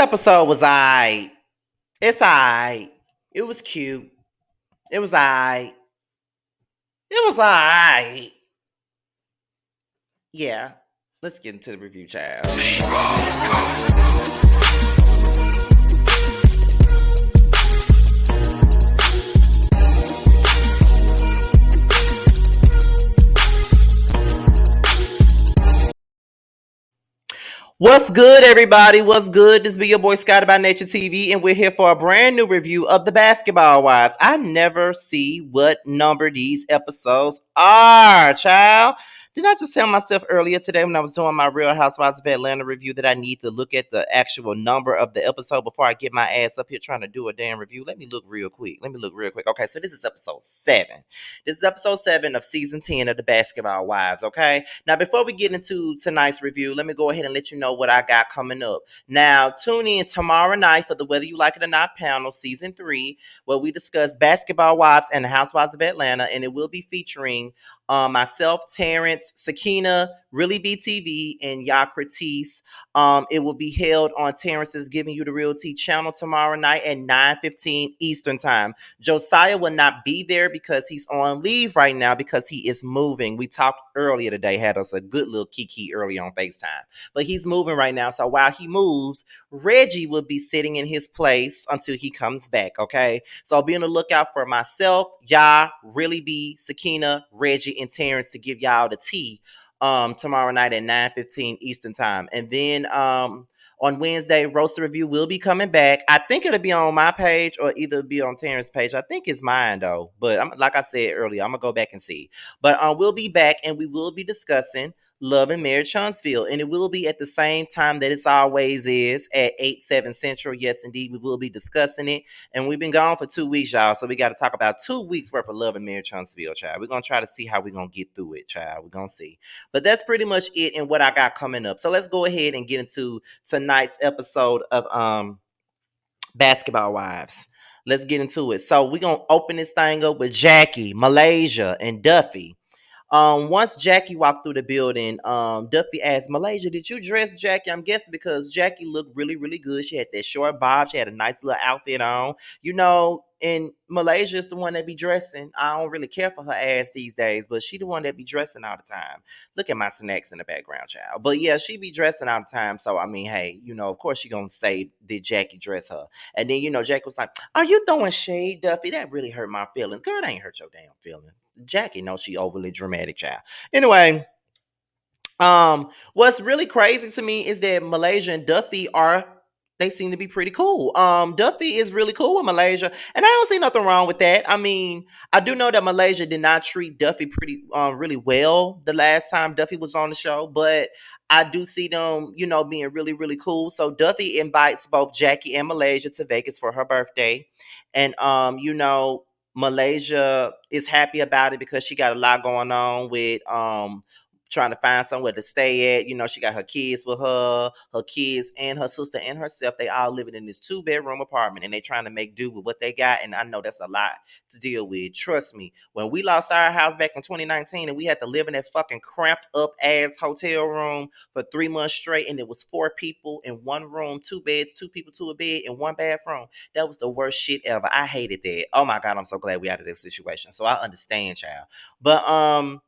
episode was alright. It's alright. It was cute. It was alright. It was alright. Yeah. Let's get into the review, child. What's good, everybody? What's good? This be your boy Scotty by Nature TV, and we're here for a brand new review of The Basketball Wives. I never see what number these episodes are, child. Did I just tell myself earlier today when I was doing my Real Housewives of Atlanta review that I need to look at the actual number of the episode before I get my ass up here trying to do a damn review? Let me look real quick. Okay, so this is episode 7. This is episode 7 of season 10 of The Basketball Wives, okay? Now, before we get into tonight's review, let me go ahead and let you know what I got coming up. Now, tune in tomorrow night for the Whether You Like It or Not panel, season 3, where we discuss Basketball Wives and the Housewives of Atlanta, and it will be featuring myself, Terrence, Sakina, Really BTV, and Yakratis. It will be held on Terrence's Giving You the Real Tea channel tomorrow night at 9:15 Eastern Time. Josiah will not be there because he's on leave right now because he is moving. We talked earlier today, had us a good little kiki earlier on FaceTime. But he's moving right now. So while he moves, Reggie will be sitting in his place until he comes back, okay? So be on the lookout for myself, Really B, Sakina, Reggie, and Terrence to give y'all the tea tomorrow night at 9:15 Eastern Time. And then on Wednesday, Roaster Review will be coming back. I think it'll be on my page or either be on Terrence's page. I think it's mine though. But like I said earlier, I'm going to go back and see. But we'll be back and we will be discussing Love and Marriage Huntsville. And it will be at the same time that it's always is at 8/7 Central. Yes, indeed, we will be discussing it. And we've been gone for 2 weeks, y'all. So we got to talk about 2 weeks worth of Love and Marriage Huntsville, child. We're going to try to see how we're going to get through it, child. We're going to see. But that's pretty much it and what I got coming up. So let's go ahead and get into tonight's episode of Basketball Wives. Let's get into it. So we're going to open this thing up with Jackie, Malaysia, and Duffy. Once Jackie walked through the building, Duffy asked Malaysia, "Did you dress Jackie?" I'm guessing because Jackie looked really, really good. She had that short bob. She had a nice little outfit on. You know, and Malaysia is the one that be dressing. I don't really care for her ass these days, but she the one that be dressing all the time. Look at my snacks in the background, child. But yeah, she be dressing all the time. So I mean, hey, you know, of course she gonna say, "Did Jackie dress her?" And then Jackie was like, "Are you throwing shade, Duffy? That really hurt my feelings." Girl, that ain't hurt your damn feelings. Jackie knows she overly dramatic, child. Anyway, what's really crazy to me is that Malaysia and Duffy they seem to be pretty cool. Duffy is really cool with Malaysia, and I don't see nothing wrong with that. I mean, I do know that Malaysia did not treat Duffy really well the last time Duffy was on the show, but I do see them, being really, really cool. So Duffy invites both Jackie and Malaysia to Vegas for her birthday. And Malaysia is happy about it because she got a lot going on with trying to find somewhere to stay at. She got her kids with her kids and her sister and herself. They all living in this 2-bedroom apartment and they trying to make do with what they got. And I know that's a lot to deal with. Trust me, when we lost our house back in 2019 and we had to live in that fucking cramped up ass hotel room for 3 months straight, and it was 4 people in one room, 2 beds, 2 people to a bed in one bathroom. That was the worst shit ever. I hated that. Oh my God, I'm so glad we out of this situation. So I understand, child. But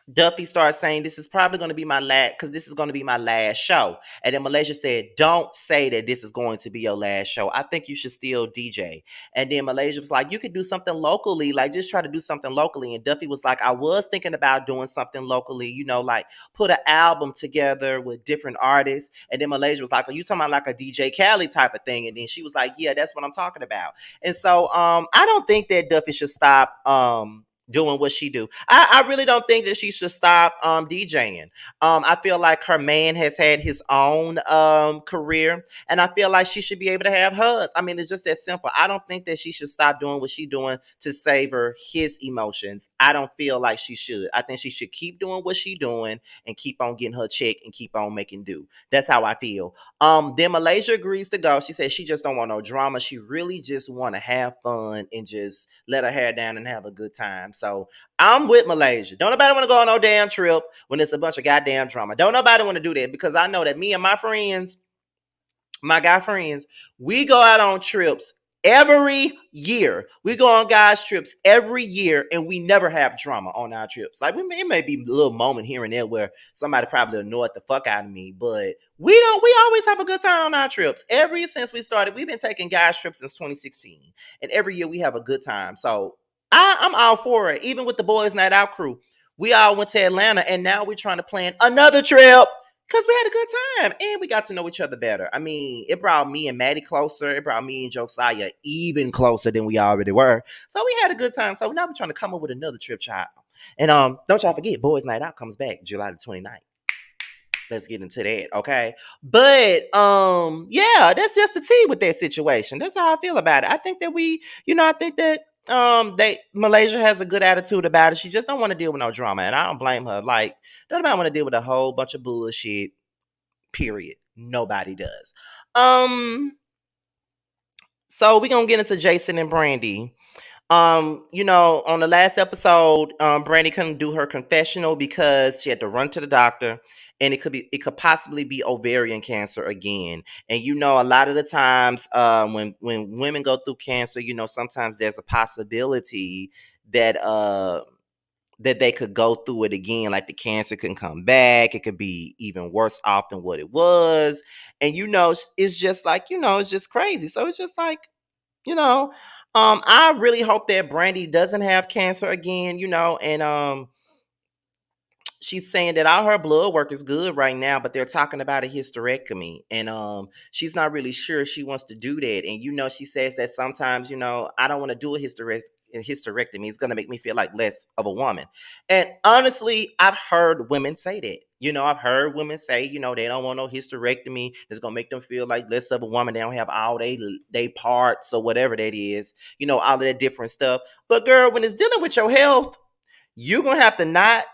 Duffy starts saying, "This is probably going to be my last, because this is going to be my last show." And then Malaysia said, "Don't say that this is going to be your last show. I think you should still DJ." And then Malaysia was like, "You could do something locally, like just try to do something locally." And Duffy was like, "I was thinking about doing something locally, like put an album together with different artists." And then Malaysia was like, "Are you talking about like a DJ Khaled type of thing?" And then she was like, "Yeah, that's what I'm talking about." And so I don't think that Duffy should stop doing what she do. I really don't think that she should stop DJing. I feel like her man has had his own career, and I feel like she should be able to have hers. I mean, it's just that simple. I don't think that she should stop doing what she's doing to savor his emotions. I don't feel like she should. I think she should keep doing what she's doing and keep on getting her check and keep on making do. That's how I feel. Then Malaysia agrees to go. She says she just don't want no drama. She really just want to have fun and just let her hair down and have a good time. So I'm with Malaysia. Don't nobody want to go on no damn trip when it's a bunch of goddamn drama. Don't nobody want to do that, because I know that me and my friends, my guy friends, we go out on trips every year. We go on guys' trips every year, and we never have drama on our trips. Like it may be a little moment here and there where somebody probably annoyed the fuck out of me, but we don't. We always have a good time on our trips. Ever since we started, we've been taking guys' trips since 2016, and every year we have a good time. So I'm all for it. Even with the boys' night out crew, we all went to Atlanta, and now we're trying to plan another trip. Because we had a good time and we got to know each other better. I mean, it brought me and Maddie closer. It brought me and Josiah even closer than we already were. So we had a good time. So now we're trying to come up with another trip, child. And don't y'all forget, Boys Night Out comes back July the 29th. Let's get into that, okay? But yeah, that's just the tea with that situation. That's how I feel about it. I think that I think that Malaysia has a good attitude about it. She just don't want to deal with no drama, and I don't blame her. Like, don't nobody want to deal with a whole bunch of bullshit. Period. Nobody does. So we're gonna get into Jason and Brandi. On the last episode, Brandi couldn't do her confessional because she had to run to the doctor, and it could possibly be ovarian cancer again. And a lot of the times, when women go through cancer, sometimes there's a possibility that that they could go through it again. Like the cancer can come back. It could be even worse off than what it was. And it's just like, it's just crazy. So it's just like, you know, I really hope that Brandi doesn't have cancer again, and she's saying that all her blood work is good right now, but they're talking about a hysterectomy, and she's not really sure she wants to do that. And she says that sometimes, I don't want to do a hysterectomy. It's going to make me feel like less of a woman. And honestly, I've heard women say that. I've heard women say, they don't want no hysterectomy. It's going to make them feel like less of a woman. They don't have all they parts or whatever that is, all of that different stuff. But girl, when it's dealing with your health, you're going to have to not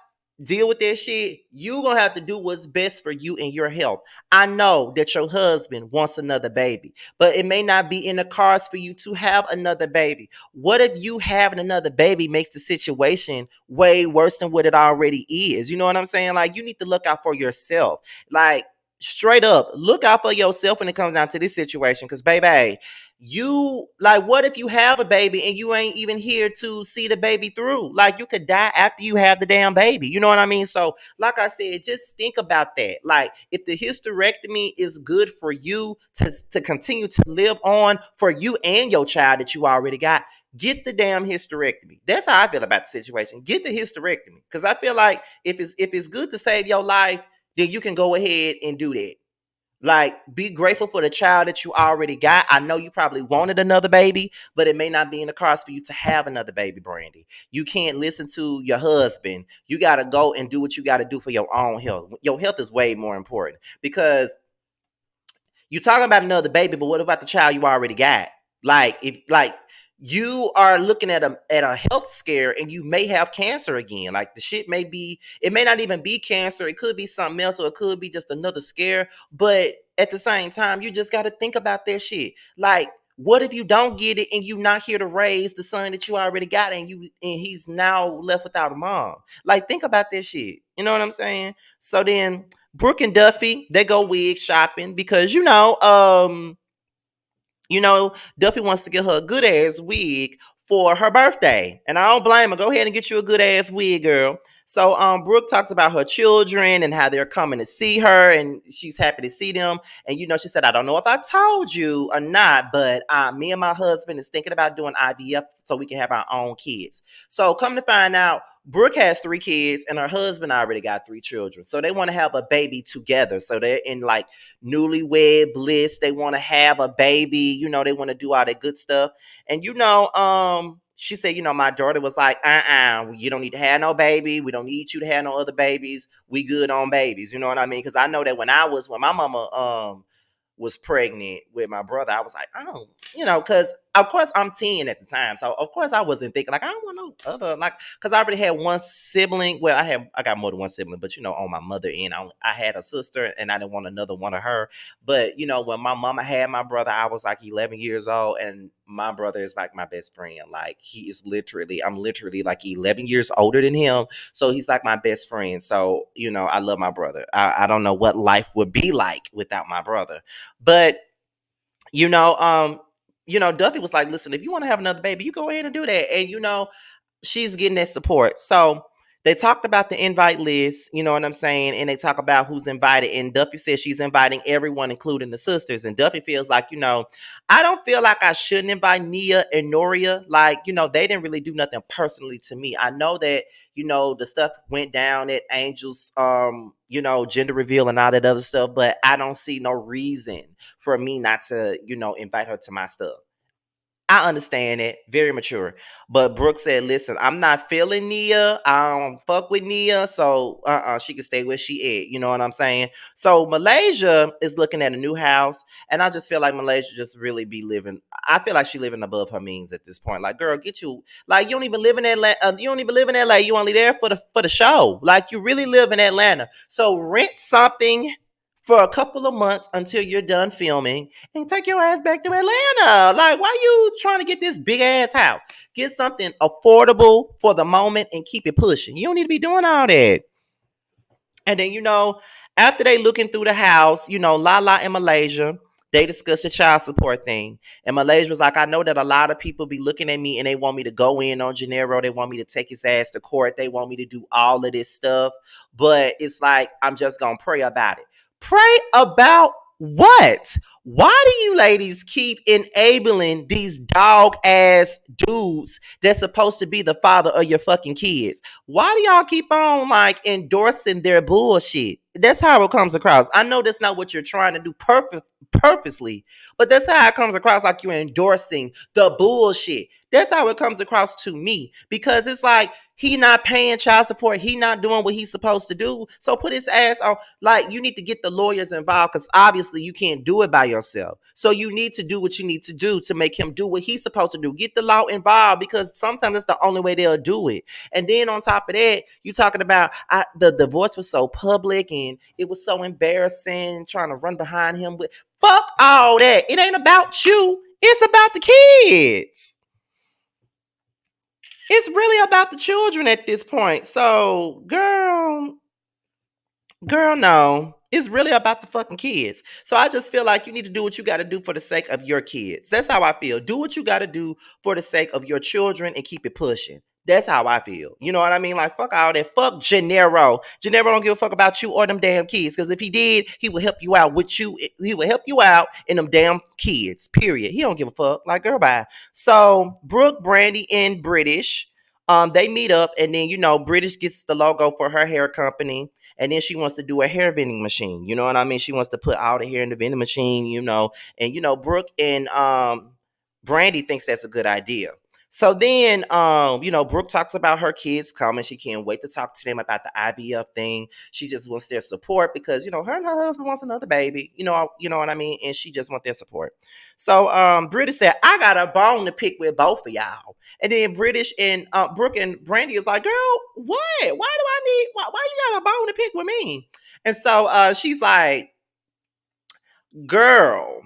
deal with that shit. You're going to have to do what's best for you and your health. I know that your husband wants another baby, but it may not be in the cards for you to have another baby. What if you having another baby makes the situation way worse than what it already is? You know what I'm saying? Like, you need to look out for yourself. Like, straight up, look out for yourself when it comes down to this situation. Because, baby, what if you have a baby and you ain't even here to see the baby through? Like, you could die after you have the damn baby. You know what I mean? So, like I said, just think about that. Like, if the hysterectomy is good for you to continue to live on for you and your child that you already got, get the damn hysterectomy. That's how I feel about the situation. Get the hysterectomy. Because I feel like if it's good to save your life, then you can go ahead and do that. Like, be grateful for the child that you already got. I know you probably wanted another baby, but it may not be in the cards for you to have another baby, Brandi. You can't listen to your husband. You got to go and do what you got to do for your own health. Your health is way more important, because you talking about another baby, but what about the child you already got? If you are looking at a health scare and you may have cancer again. Like, the shit it may not even be cancer. It could be something else, or it could be just another scare. But at the same time, you just got to think about that shit. Like, what if you don't get it and you not here to raise the son that you already got, and he's now left without a mom? Like, think about that shit. You know what I'm saying? So then Brooke and Duffy, they go wig shopping because Duffy wants to get her a good ass wig for her birthday. And I don't blame her. Go ahead and get you a good ass wig, girl. So Brooke talks about her children and how they're coming to see her, and she's happy to see them. And she said, I don't know if I told you or not, but me and my husband is thinking about doing IVF so we can have our own kids. So come to find out, Brooke has 3 kids and her husband already got 3 children. So they want to have a baby together. So they're in like newlywed bliss. They want to have a baby. They want to do all that good stuff. And she said, my daughter was like, you don't need to have no baby. We don't need you to have no other babies. We good on babies. You know what I mean? Because I know that when my mama was pregnant with my brother, I was like, oh, because of course I'm 10 at the time. So of course I wasn't thinking like, I don't want no other, like, because I already had one sibling. Well, I got more than one sibling, but on my mother end, I had a sister and I didn't want another one of her. But when my mama had my brother, I was like 11 years old, and my brother is like my best friend. Like, I'm literally like 11 years older than him. So he's like my best friend. So, I love my brother. I don't know what life would be like without my brother. But you know, um, Duffy was like, listen, if you want to have another baby, you go ahead and do that. And she's getting that support. So they talked about the invite list, you know what I'm saying? And they talk about who's invited. And Duffy says she's inviting everyone, including the sisters. And Duffy feels like, I don't feel like I shouldn't invite Nia and Noria. Like, they didn't really do nothing personally to me. I know that, the stuff went down at Angel's, gender reveal and all that other stuff, but I don't see no reason for me not to, invite her to my stuff. I understand it. Very mature. But Brooke said, listen, I'm not feeling Nia. I don't fuck with Nia. So she can stay where she at. You know what I'm saying? So Malaysia is looking at a new house. And I just feel like Malaysia just really be living. I feel like she living above her means at this point. Like, girl, get you. Like, you don't even live in Atlanta. You don't even live in LA. You only there for the show. Like, you really live in Atlanta. So rent something for a couple of months until you're done filming and take your ass back to Atlanta. Like, why you trying to get this big ass house? Get something affordable for the moment and keep it pushing. You don't need to be doing all that. And then, after they looking through the house, Lala and Malaysia, they discussed the child support thing. And Malaysia was like, I know that a lot of people be looking at me and they want me to go in on Gennaro. They want me to take his ass to court. They want me to do all of this stuff. But it's like, I'm just going to pray about it. Pray about what? Why do you ladies keep enabling these dog ass dudes that's supposed to be the father of your fucking kids? Why do y'all keep on like endorsing their bullshit? That's how it comes across. I know that's not what you're trying to do purposely, but that's how it comes across, like you're endorsing the bullshit. That's how it comes across to me, because it's like he not paying child support, he not doing what he's supposed to do. So put his ass on. Like, you need to get the lawyers involved, because obviously you can't do it by yourself. So you need to do what you need to do to make him do what he's supposed to do. Get the law involved, because sometimes it's the only way they'll do it. And then on top of that, you talking about the divorce was so public and it was so embarrassing trying to run behind him with. Fuck all that. It ain't about you. It's about the kids. It's really about the children at this point. So, girl, no. It's really about the fucking kids. So I just feel like you need to do what you got to do for the sake of your kids. That's how I feel. Do what you got to do for the sake of your children and keep it pushing. That's how I feel. You know what I mean? Like, fuck all that. Fuck Gennaro. Gennaro don't give a fuck about you or them damn kids. Because if he did, he would help you out with you. He would help you out in them damn kids. Period. He don't give a fuck. Like, girl, bye. So Brooke, Brandi, and British, they meet up, and then British gets the logo for her hair company. And then she wants to do a hair vending machine. You know what I mean? She wants to put all the hair in the vending machine, And Brooke and Brandi thinks that's a good idea. So then Brooke talks about her kids coming. She can't wait to talk to them about the IVF thing. She just wants their support because, her and her husband wants another baby. You know what I mean? And she just wants their support. So British said, I got a bone to pick with both of y'all. And then British and Brooke and Brandi is like, girl, what? Why do I need? Why you got a bone to pick with me? And so she's like, girl,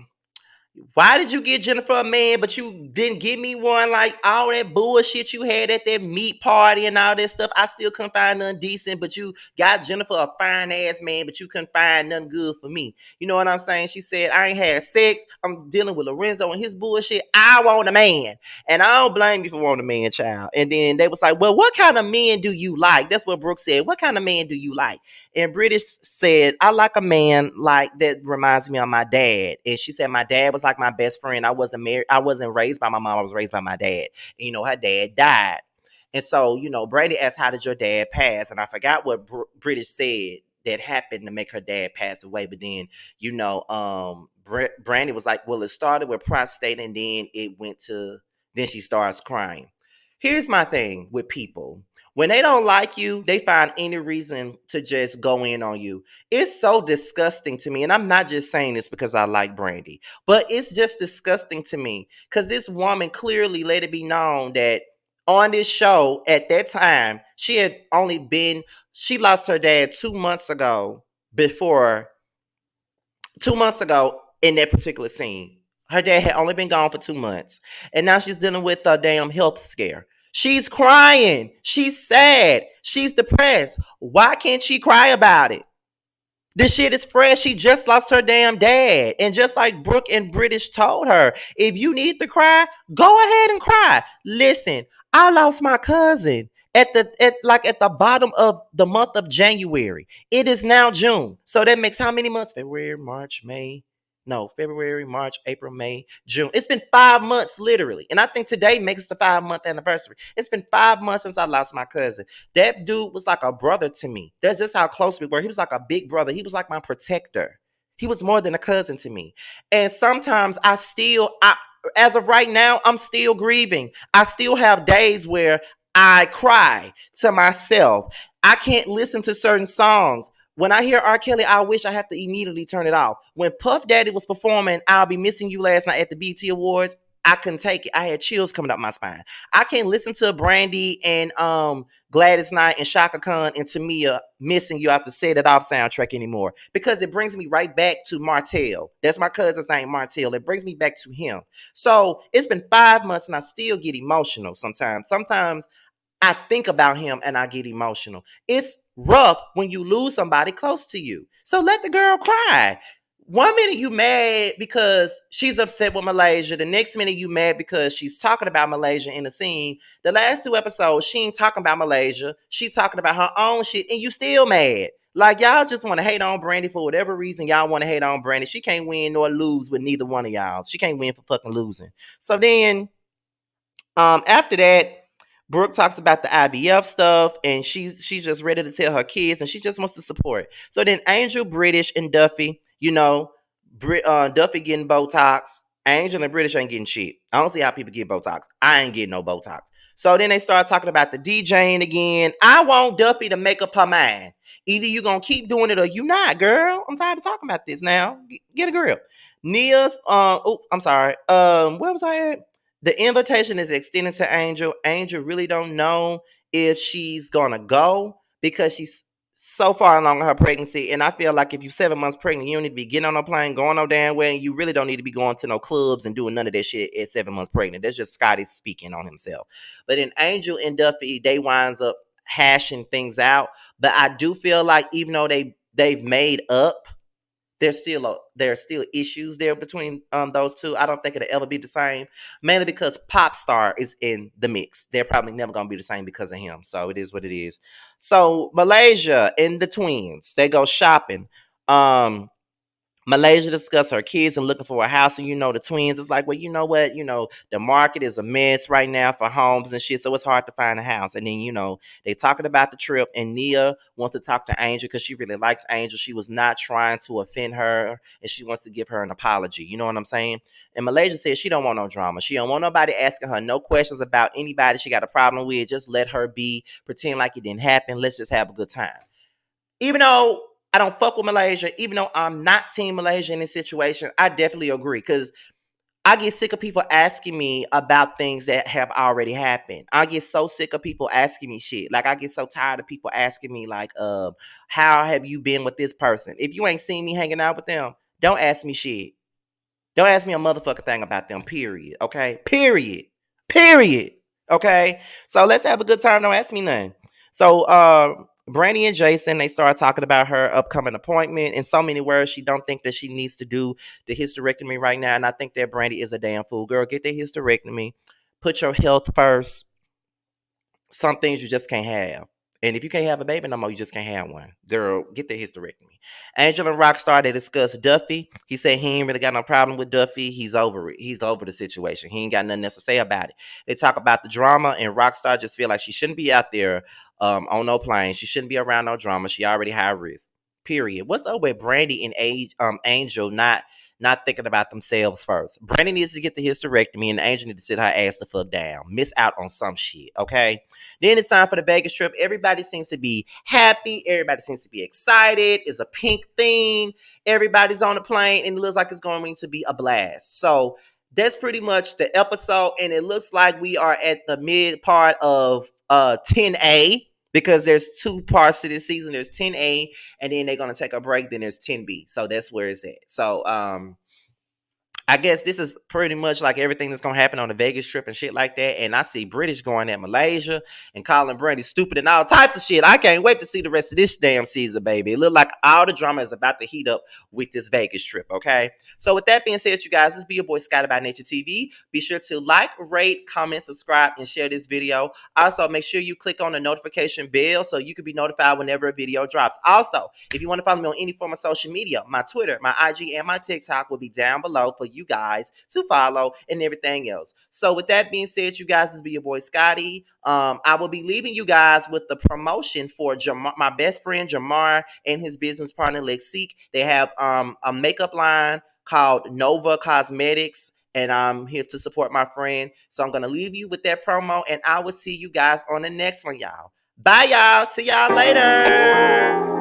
why did you get Jennifer a man, but you didn't give me one? Like all that bullshit you had at that meat party and all that stuff. I still couldn't find none decent, but you got Jennifer a fine ass man, but you couldn't find nothing good for me. You know what I'm saying? She said, I ain't had sex. I'm dealing with Lorenzo and his bullshit. I want a man. And I don't blame you for wanting a man, child. And then they was like, well, what kind of men do you like? That's what Brooke said. What kind of man do you like? And British said, I like a man like that reminds me of my dad. And she said, my dad was like my best friend. I wasn't married. I wasn't raised by my mom. I was raised by my dad. And, her dad died. And so, Brady asked, how did your dad pass? And I forgot what British said that happened to make her dad pass away. But then, Brandi was like, well, it started with prostate and then it went to, then she starts crying. Here's my thing with people. When they don't like you, they find any reason to just go in on you. It's so disgusting to me. And I'm not just saying this because I like Brandi, but it's just disgusting to me because this woman clearly let it be known that on this show at that time, she lost her dad 2 months ago in that particular scene. Her dad had only been gone for 2 months. And now she's dealing with a damn health scare. She's crying. She's sad. She's depressed. Why can't she cry about it? This shit is fresh. She just lost her damn dad. And just like Brooke and British told her, if you need to cry, go ahead and cry. Listen, I lost my cousin at the bottom of the month of January. It is now June. So that makes how many months? February, March, May. No, February, March, April, May, June. It's been 5 months literally. And I think today makes the 5 month anniversary. It's been 5 months since I lost my cousin. That dude was like a brother to me. That's just how close we were. He was like a big brother. He was like my protector. He was more than a cousin to me. And sometimes as of right now, I'm still grieving. I still have days where I cry to myself. I can't listen to certain songs. When I hear R. Kelly, I wish I have to immediately turn it off. When Puff Daddy was performing I'll Be Missing You last night at the BT Awards, I couldn't take it. I had chills coming up my spine. I can't listen to Brandi and Gladys Knight and Shaka Khan and Tamia Missing You off the Set It Off soundtrack anymore because it brings me right back to Martell. That's my cousin's name, Martell. It brings me back to him. So it's been 5 months and I still get emotional sometimes. Sometimes I think about him and I get emotional. It's rough when you lose somebody close to you. So let the girl cry. One minute you mad because she's upset with Malaysia. The next minute you mad because she's talking about Malaysia in the scene. The last 2 episodes, she ain't talking about Malaysia. She talking about her own shit and you still mad. Like y'all just want to hate on Brandi for whatever reason y'all want to hate on Brandi. She can't win nor lose with neither one of y'all. She can't win for fucking losing. So then after that, Brooke talks about the IVF stuff, and she's just ready to tell her kids, and she just wants to support. So then Angel, British, and Duffy, Duffy getting Botox. Angel and British ain't getting shit. I don't see how people get Botox. I ain't getting no Botox. So then they start talking about the DJing again. I want Duffy to make up her mind. Either you gonna keep doing it or you not, girl. I'm tired of talking about this now. Get a grip. Nia's, I'm sorry. Where was I at? The invitation is extended to Angel. Angel really don't know if she's gonna go because she's so far along in her pregnancy. And I feel like if you're 7 months pregnant, you don't need to be getting on a plane, going no damn way, and you really don't need to be going to no clubs and doing none of that shit at 7 months pregnant. That's just Scotty speaking on himself. But in Angel and Duffy, they winds up hashing things out. But I do feel like even though they've made up, there's still issues there between those two. I don't think it'll ever be the same, mainly because Pop Star is in the mix. They're probably never gonna be the same because of him. So it is what it is. So Malaysia and the twins, they go shopping. Um, Malaysia discuss her kids and looking for a house, and the twins is like, well, you know what, the market is a mess right now for homes and shit, so it's hard to find a house. And then they talking about the trip, and Nia wants to talk to Angel because she really likes Angel. She was not trying to offend her, and she wants to give her an apology. You know what I'm saying? And Malaysia says she don't want no drama. She don't want nobody asking her no questions about anybody she got a problem with. Just let her be, pretend like it didn't happen. Let's just have a good time. Even though I don't fuck with Malaysia, even though I'm not Team Malaysia in this situation, I definitely agree because I get sick of people asking me about things that have already happened. I get so sick of people asking me shit. Like I get so tired of people asking me like, how have you been with this person? If you ain't seen me hanging out with them, don't ask me shit. Don't ask me a motherfucking thing about them, period. Okay? Period. Period. Okay? So let's have a good time. Don't ask me nothing. So Brandi and Jason, they start talking about her upcoming appointment. In so many words, she don't think that she needs to do the hysterectomy right now. And I think that Brandi is a damn fool. Girl, get the hysterectomy. Put your health first. Some things you just can't have. And if you can't have a baby no more, you just can't have one. Girl, get the hysterectomy. Angel and Rockstar, they discussed Duffy. He said he ain't really got no problem with Duffy. He's over it. He's over the situation. He ain't got nothing else to say about it. They talk about the drama, and Rockstar just feel like she shouldn't be out there on no plane. She shouldn't be around no drama. She already high risk. Period. What's up with Brandi and Angel not thinking about themselves first? Brandi needs to get the hysterectomy, and Angel needs to sit her ass the fuck down. Miss out on some shit, okay? Then it's time for the Vegas trip. Everybody seems to be happy. Everybody seems to be excited. It's a pink theme. Everybody's on the plane, and it looks like it's going to be a blast. So that's pretty much the episode, and it looks like we are at the mid part of 10A because there's 2 parts to this season. There's 10A, and then they're going to take a break. Then there's 10B. So that's where it's at. So I guess this is pretty much like everything that's gonna happen on the Vegas trip and shit like that. And I see British going at Malaysia and calling Brandi stupid and all types of shit. I can't wait to see the rest of this damn season, baby. It look like all the drama is about to heat up with this Vegas trip. Okay. So with that being said, you guys, this be your boy Scotty by Nature TV. Be sure to like, rate, comment, subscribe, and share this video. Also, make sure you click on the notification bell so you can be notified whenever a video drops. Also, if you want to follow me on any form of social media, my Twitter, my IG, and my TikTok will be down below for you guys to follow and everything else. So with that being said, you guys, this be your boy Scotty. I will be leaving you guys with the promotion for my best friend Jamar and his business partner Lexique. They have a makeup line called Nova Cosmetics, and I'm here to support my friend. So I'm gonna leave you with that promo, and I will see you guys on the next one, y'all. Bye, y'all. See y'all later.